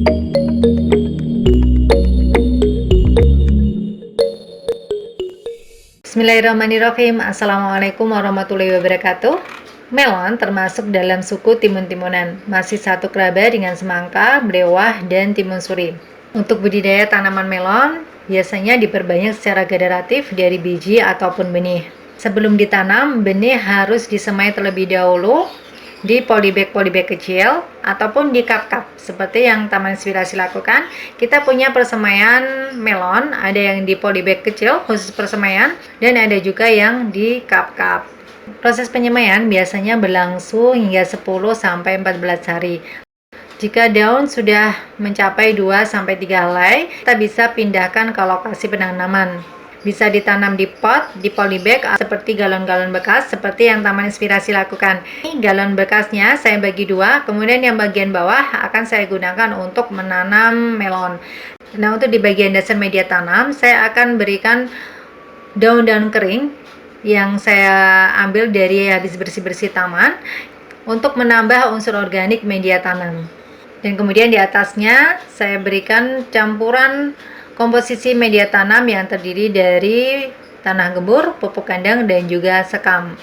Bismillahirrahmanirrahim. Assalamualaikum warahmatullahi wabarakatuh. Melon termasuk dalam suku timun-timunan, masih satu kerabat dengan semangka, belewah, dan timun suri. Untuk budidaya tanaman melon, biasanya diperbanyak secara generatif dari biji ataupun benih. Sebelum ditanam, benih harus disemai terlebih dahulu di polybag kecil ataupun di cup-cup seperti yang Taman Inspirasi lakukan. Kita punya persemaian melon, ada yang di polybag kecil khusus persemaian dan ada juga yang di cup-cup. Proses penyemaian biasanya berlangsung hingga 10 sampai 14 hari. Jika daun sudah mencapai 2 sampai 3 helai, kita bisa pindahkan ke lokasi penanaman. Bisa ditanam di pot, di polybag, seperti galon-galon bekas seperti yang Taman Inspirasi lakukan. Ini galon bekasnya saya bagi dua, kemudian yang bagian bawah akan saya gunakan untuk menanam melon. Nah, untuk di bagian dasar media tanam, saya akan berikan daun-daun kering yang saya ambil dari habis bersih-bersih taman untuk menambah unsur organik media tanam. Dan kemudian di atasnya saya berikan campuran komposisi media tanam yang terdiri dari tanah gembur, pupuk kandang, dan juga sekam.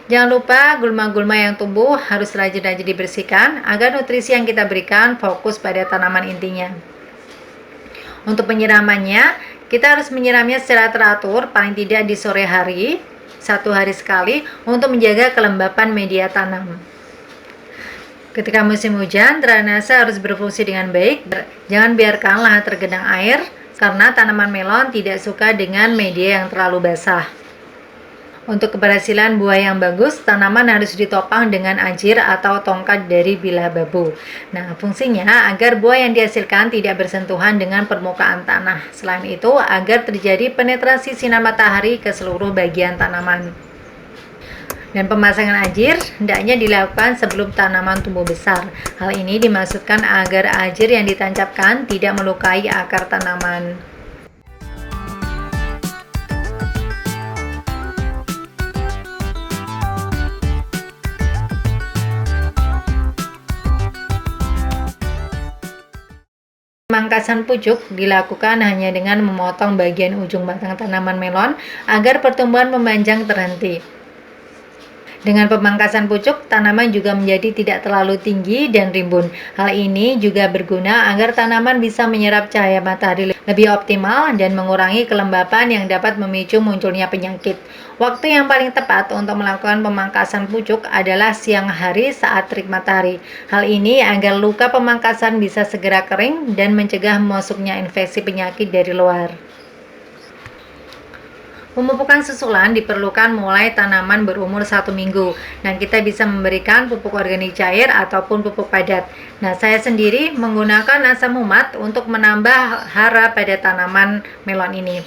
Jangan lupa gulma-gulma yang tumbuh harus rajin-rajin dibersihkan agar nutrisi yang kita berikan fokus pada tanaman intinya. Untuk penyiramannya, kita harus menyiramnya secara teratur, paling tidak di sore hari, 1 hari sekali, untuk menjaga kelembapan media tanam. Ketika musim hujan, drainase harus berfungsi dengan baik. Jangan biarkan lahan tergenang air, karena tanaman melon tidak suka dengan media yang terlalu basah. Untuk keberhasilan buah yang bagus, tanaman harus ditopang dengan ajir atau tongkat dari bilah bambu. Nah, fungsinya agar buah yang dihasilkan tidak bersentuhan dengan permukaan tanah. Selain itu, agar terjadi penetrasi sinar matahari ke seluruh bagian tanaman. Dan pemasangan ajir hendaknya dilakukan sebelum tanaman tumbuh besar. Hal ini dimaksudkan agar ajir yang ditancapkan tidak melukai akar tanaman. Pemangkasan pucuk dilakukan hanya dengan memotong bagian ujung batang tanaman melon agar pertumbuhan memanjang terhenti. Dengan pemangkasan pucuk, tanaman juga menjadi tidak terlalu tinggi dan rimbun. Hal ini juga berguna agar tanaman bisa menyerap cahaya matahari lebih optimal dan mengurangi kelembapan yang dapat memicu munculnya penyakit. Waktu yang paling tepat untuk melakukan pemangkasan pucuk adalah siang hari saat terik matahari. Hal ini agar luka pemangkasan bisa segera kering dan mencegah masuknya infeksi penyakit dari luar. Pemupukan susulan diperlukan mulai tanaman berumur 1 minggu dan kita bisa memberikan pupuk organik cair ataupun pupuk padat. Nah, saya sendiri menggunakan asam humat untuk menambah hara pada tanaman melon ini.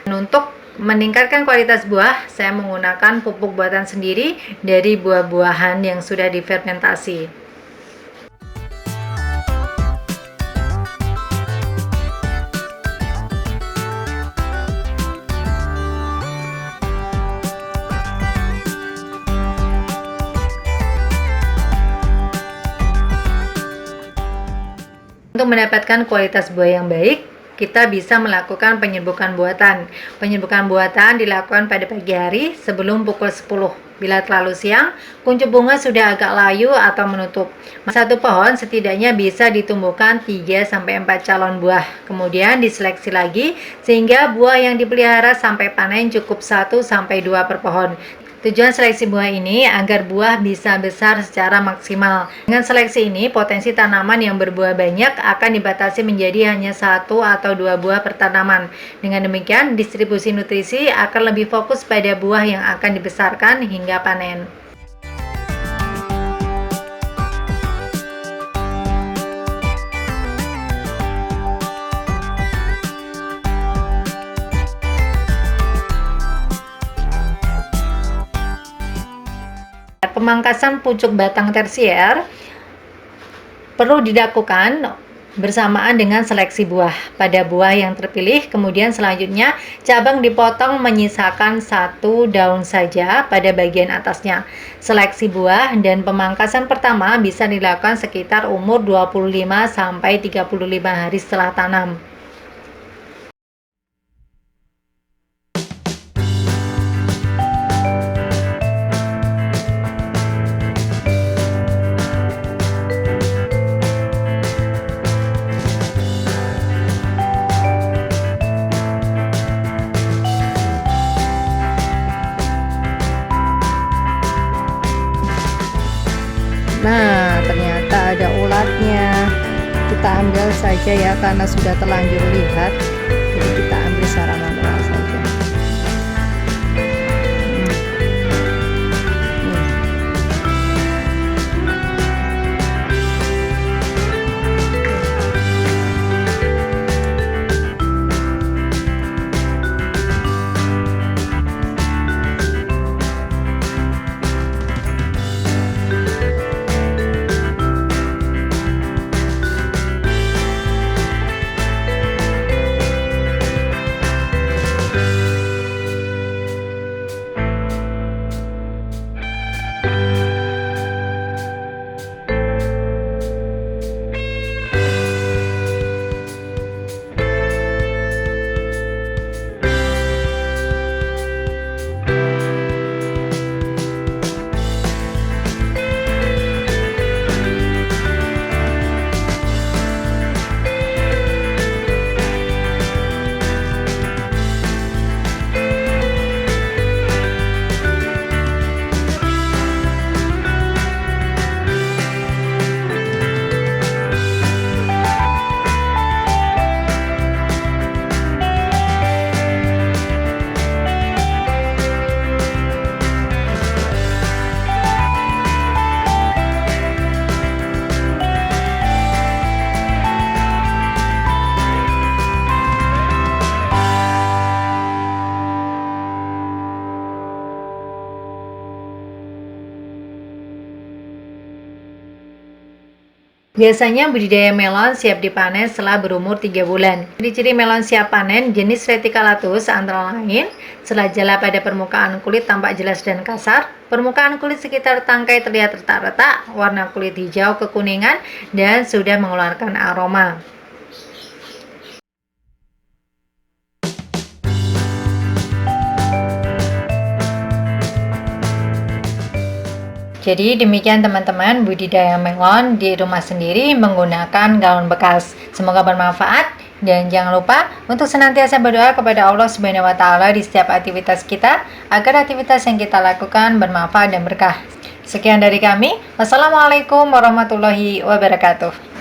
Dan untuk meningkatkan kualitas buah, saya menggunakan pupuk buatan sendiri dari buah-buahan yang sudah difermentasi. Untuk mendapatkan kualitas buah yang baik, kita bisa melakukan penyerbukan buatan. Penyerbukan buatan dilakukan pada pagi hari sebelum pukul 10. Bila terlalu siang, kuncup bunga sudah agak layu atau menutup. Satu pohon setidaknya bisa ditumbuhkan 3-4 calon buah. Kemudian diseleksi lagi sehingga buah yang dipelihara sampai panen cukup 1-2 per pohon. Tujuan seleksi buah ini agar buah bisa besar secara maksimal. Dengan seleksi ini, potensi tanaman yang berbuah banyak akan dibatasi menjadi hanya 1 atau 2 buah per tanaman. Dengan demikian, distribusi nutrisi akan lebih fokus pada buah yang akan dibesarkan hingga panen. Pemangkasan pucuk batang tersier perlu dilakukan bersamaan dengan seleksi buah pada buah yang terpilih. Kemudian selanjutnya cabang dipotong menyisakan 1 daun saja pada bagian atasnya. Seleksi buah dan pemangkasan pertama bisa dilakukan sekitar umur 25-35 hari setelah tanam. Nah, ternyata ada ulatnya. Kita ambil saja ya karena sudah terlanjur lihat. Jadi kita ambil secara manual saja. Biasanya budidaya melon siap dipanen setelah berumur 3 bulan. Ciri-ciri melon siap panen jenis Reticulatus antara lain, selah jala pada permukaan kulit tampak jelas dan kasar, permukaan kulit sekitar tangkai terlihat retak-retak, warna kulit hijau kekuningan, dan sudah mengeluarkan aroma. Jadi demikian teman-teman budidaya melon di rumah sendiri menggunakan galon bekas. Semoga bermanfaat dan jangan lupa untuk senantiasa berdoa kepada Allah Subhanahu wa taala di setiap aktivitas kita agar aktivitas yang kita lakukan bermanfaat dan berkah. Sekian dari kami. Wassalamualaikum warahmatullahi wabarakatuh.